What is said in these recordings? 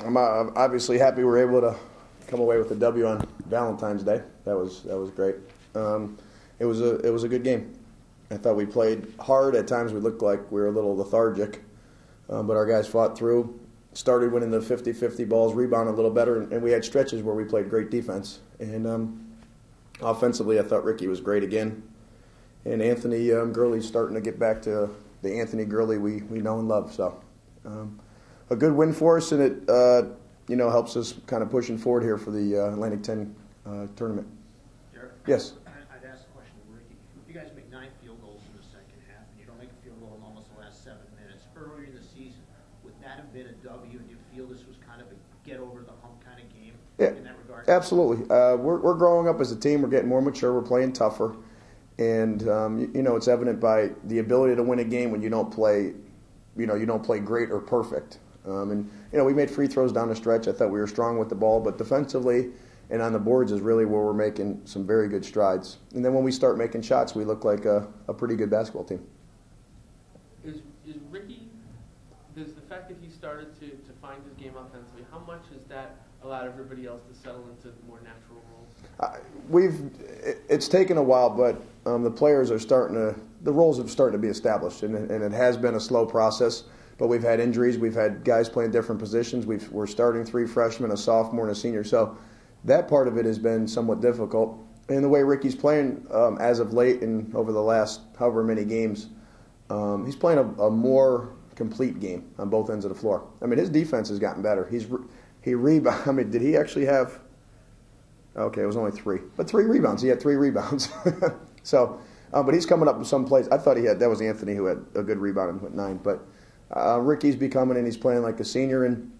I'm obviously happy we were able to come away with a W on Valentine's Day. That was great. It was a good game. I thought we played hard. At times we looked like we were a little lethargic, but our guys fought through, started winning the 50-50 balls, rebounded a little better, and we had stretches where we played great defense. And offensively, I thought Ricky was great again. And Anthony Gurley's starting to get back to the Anthony Gurley we know and love. So a good win for us, and it helps us kind of pushing forward here for the Atlantic 10 tournament. Derek? Yes. I'd ask a question to Ricky. You guys make 9 field goals in the second half, and you don't make a field goal in almost the last 7 minutes. Earlier in the season, would that have been a W, and do you feel this was kind of a get-over-the-hump kind of game in that regard? Absolutely. We're growing up as a team. We're getting more mature. We're playing tougher. And, it's evident by the ability to win a game when you don't play, you don't play great or perfect. We made free throws down the stretch. I thought we were strong with the ball, but defensively and on the boards is really where we're making some very good strides. And then when we start making shots, we look like a pretty good basketball team. Is Ricky, does the fact that he started to find his game offensively, how much has that allowed everybody else to settle into more natural roles? It's taken a while, but the players are the roles have started to be established, and it has been a slow process. But we've had injuries, we've had guys playing different positions. We're starting 3 freshmen, a sophomore, and a senior. So that part of it has been somewhat difficult. And the way Ricky's playing as of late and over the last however many games, he's playing a more complete game on both ends of the floor. I mean, his defense has gotten better. He rebound. I mean, did he actually have? Okay, it was only 3, but 3 rebounds. He had 3 rebounds. So, but he's coming up with some plays. I thought that was Anthony who had a good rebound and went 9. But Ricky's becoming, and he's playing like a senior. And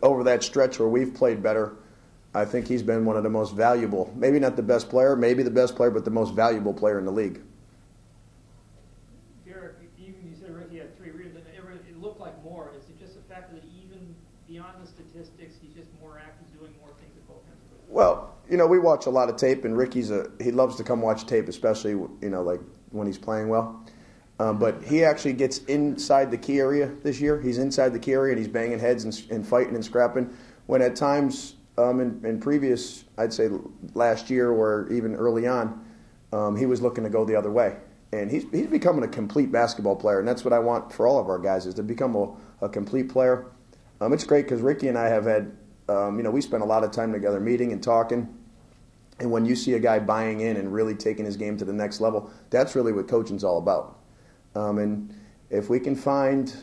over that stretch where we've played better, I think he's been one of the most valuable. Maybe not the best player, maybe the best player, but the most valuable player in the league. Derek, even you said Ricky had 3 rebounds. It looked like more. Is it just the fact that even beyond the statistics, he's just more active, doing more things at both ends of the floor? Well, we watch a lot of tape, and Ricky's he loves to come watch tape, especially like when he's playing well. But he actually gets inside the key area this year. He's inside the key area, and he's banging heads and fighting and scrapping. When at times in previous, I'd say last year or even early on, he was looking to go the other way. And he's becoming a complete basketball player, and that's what I want for all of our guys, is to become a complete player. It's great because Ricky and I have had, we spent a lot of time together meeting and talking. And when you see a guy buying in and really taking his game to the next level, that's really what coaching's all about. And if we can find,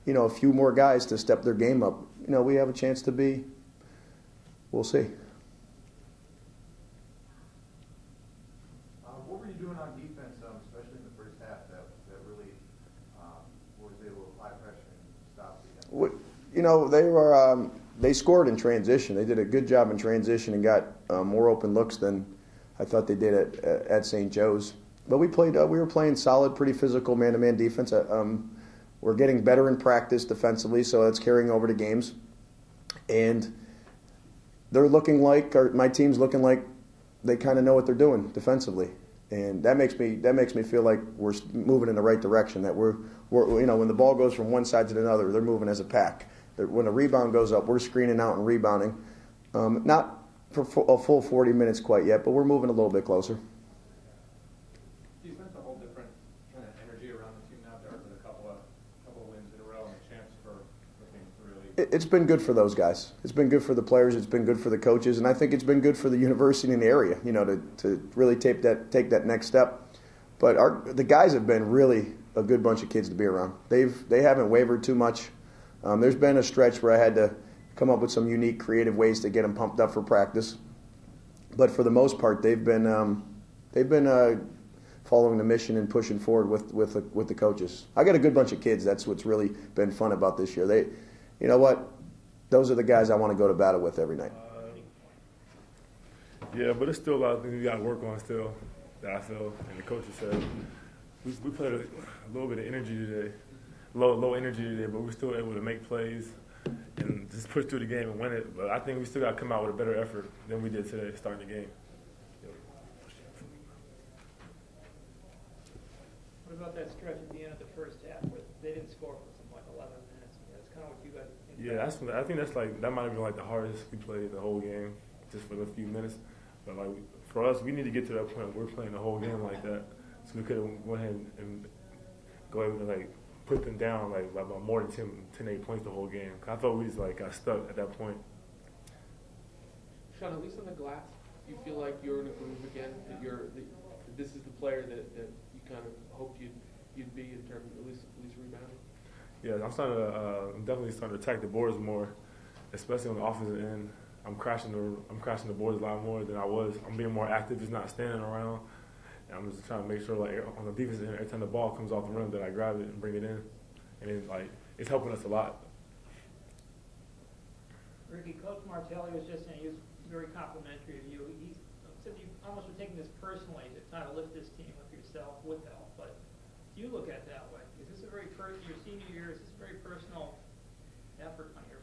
a few more guys to step their game up, we have a chance to be. We'll see. What were you doing on defense, especially in the first half, that really was able to apply pressure and stop the They scored in transition. They did a good job in transition and got more open looks than I thought they did at St. Joe's. But we were playing solid, pretty physical man-to-man defense. We're getting better in practice defensively, so that's carrying over to games. And they're looking like, or my team's looking like, they kind of know what they're doing defensively, and that makes me feel like we're moving in the right direction. That we're when the ball goes from one side to another, they're moving as a pack. When a rebound goes up, we're screening out and rebounding. Not for a full 40 minutes quite yet, but we're moving a little bit closer. Do you sense a whole different kind of energy around the team now, Derek, with a couple of wins in a row and a chance for things to really? It's been good for those guys. It's been good for the players. It's been good for the coaches, and I think it's been good for the university in the area. To really take that next step. But the guys have been really a good bunch of kids to be around. They haven't wavered too much. There's been a stretch where I had to come up with some unique, creative ways to get them pumped up for practice. But for the most part, they've been following the mission and pushing forward with the coaches. I got a good bunch of kids. That's what's really been fun about this year. Those are the guys I want to go to battle with every night. Yeah, but it's still a lot of things we got to work on still, that I feel, and the coaches said. We played a little bit of energy today, low energy today, but we're still able to make plays and just push through the game and win it. But I think we still got to come out with a better effort than we did today starting the game. What about that stretch at the end of the first half where they didn't score for something like 11 minutes? That's kind of what you guys Yeah, I think that might have been like the hardest we played the whole game, just for the few minutes. But like for us, we need to get to that point where we're playing the whole game like that, so we could go ahead and go ahead and like put them down like by more than 8 points the whole game. I thought we just like got stuck at that point. Sean, at least on the glass, you feel like you're in a groove again. That this is the player that you kind of hoped you'd be in terms of at least rebounding. Yeah, I'm definitely starting to attack the boards more, especially on the offensive end. I'm crashing the boards a lot more than I was. I'm being more active, just not standing around. And I'm just trying to make sure, like, on the defensive end, every time the ball comes off the rim, that I grab it and bring it in. And then, like, it's helping us a lot. Ricky, Coach Martelli was just saying he was very complimentary of you. He said you almost were taking this personally to try to lift this team up yourself with help. But do you look at it that way? Is this a very your senior year? Is this a very personal effort on your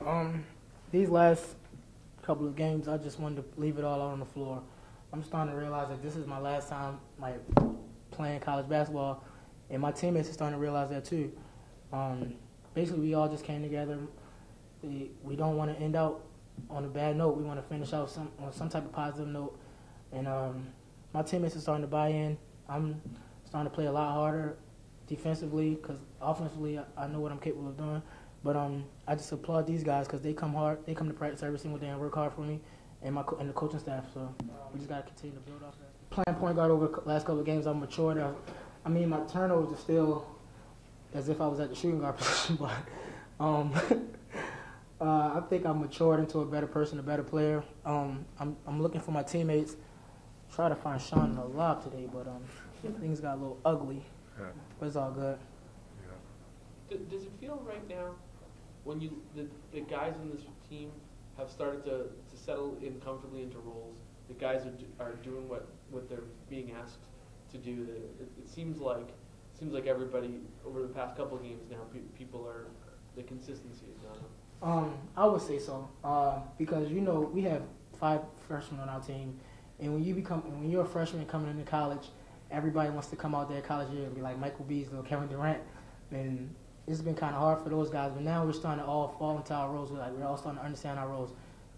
part? These last couple of games, I just wanted to leave it all out on the floor. I'm starting to realize that this is my last time like playing college basketball, and my teammates are starting to realize that too. Basically, we all just came together. We don't want to end out on a bad note. We want to finish out on some type of positive note, and my teammates are starting to buy in. I'm starting to play a lot harder defensively because offensively I know what I'm capable of doing. But I just applaud these guys because they come hard. They come to practice every single day and work hard for me and and the coaching staff. So we just got to continue to build off that. Playing point guard over the last couple of games, I'm matured. I mean, my turnovers are still as if I was at the shooting guard position, but I think I'm matured into a better person, a better player. I'm looking for my teammates. Try to find Sean in the lob today, but things got a little ugly. Yeah. But it's all good. Yeah. Does it feel right now when the guys in this team have started to settle in comfortably into roles? The guys are doing what they're being asked to do. It seems like everybody over the past couple of games now, people are the consistency is gone up. I would say so because we have 5 freshmen on our team, and when you're a freshman coming into college, everybody wants to come out there college year and be like Michael Beasley or Kevin Durant, and it's been kind of hard for those guys. But now we're starting to all fall into our roles. We're all starting to understand our roles.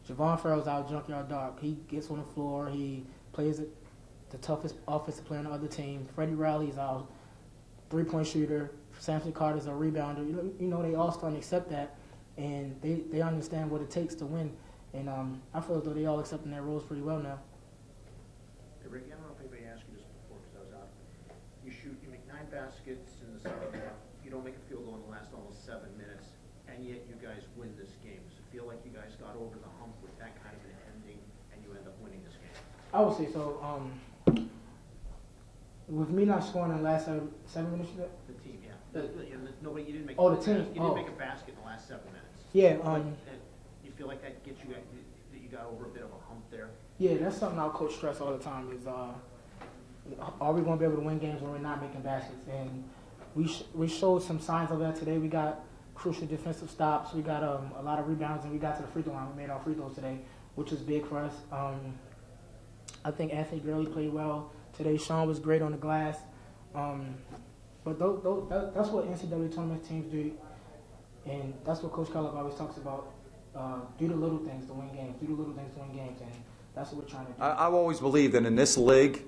Javon Farrell's our junkyard dog. He gets on the floor. He plays the toughest offensive player on the other team. Freddie Riley's our 3-point shooter. Samson Carter's our rebounder. They all starting to accept that, and they understand what it takes to win. And I feel as though they all accepting their roles pretty well now. Hey, Ricky, I don't know if anybody asked you this before because I was out. You make 9 baskets in the second half. You don't make a field goal in the last almost 7 minutes, and yet you guys win this game. Does it feel like you guys got over the hump with that kind of an ending, and you end up winning this game? I would say so. With me not scoring in the last 7 minutes, The team, yeah. You didn't make. Oh, the team. You didn't make a basket in the last 7 minutes. Yeah. You feel like that gets you that you got over a bit of a hump there. Yeah, that's something our coach stress all the time is are we going to be able to win games when we're not making baskets? And we showed some signs of that today. We got crucial defensive stops. We got a lot of rebounds, and we got to the free throw line. We made our free throws today, which was big for us. I think Anthony Gurley played well today. Sean was great on the glass. But that's what NCAA tournament teams do, and that's what Coach Kellogg always talks about. Do the little things to win games. Do the little things to win games, and that's what we're trying to do. I've always believed that in this league,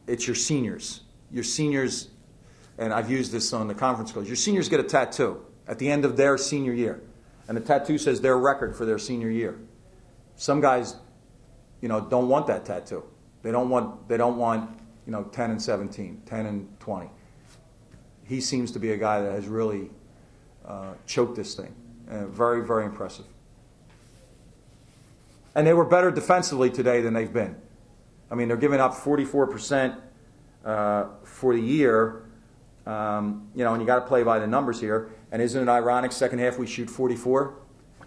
it's your seniors. Your seniors, and I've used this on the conference calls, your seniors get a tattoo at the end of their senior year. And the tattoo says their record for their senior year. Some guys, don't want that tattoo. They don't want 10 and 17, 10 and 20. He seems to be a guy that has really choked this thing. Very, very impressive. And they were better defensively today than they've been. I mean, they're giving up 44% for the year. And you got to play by the numbers here. And isn't it ironic? Second half we shoot 44,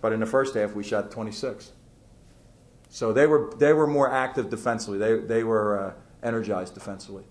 but in the first half we shot 26. So they were more active defensively. They were energized defensively.